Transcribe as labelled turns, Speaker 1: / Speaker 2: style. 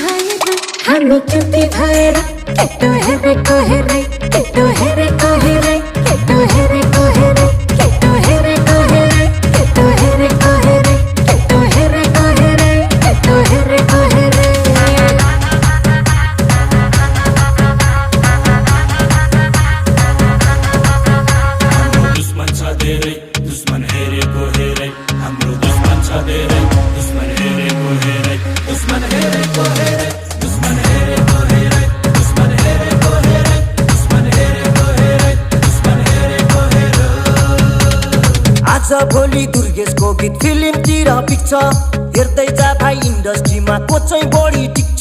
Speaker 1: भएर हामी चुति भएर केटो हेरेको हेरै केटो हेरेको हेरै केटो हेरेको हेरै केटो हेरेको हेरै केटो हेरेको हेरै केटो हेरेको हेरै केटो हेरेको हेरै
Speaker 2: दुश्मन छ धेरै दुश्मन हेरेको हेरै हाम्रो दुश्मन छ धेरै दुश्मन हेरेको हेरै दुश्मन हेरेको हेरै दुश्मन हेरेको हेरै दुश्मन हेरेको हेरै दुश्मन हेरेको हेरै दुश्मन हेरेको हेरै
Speaker 3: आज भोलि दुर्गेशको गीत फिल्मतिर पिक्छ हेर्दै जा भाइ इन्डस्ट्रीमा को चाहिँ बढी टिक्छ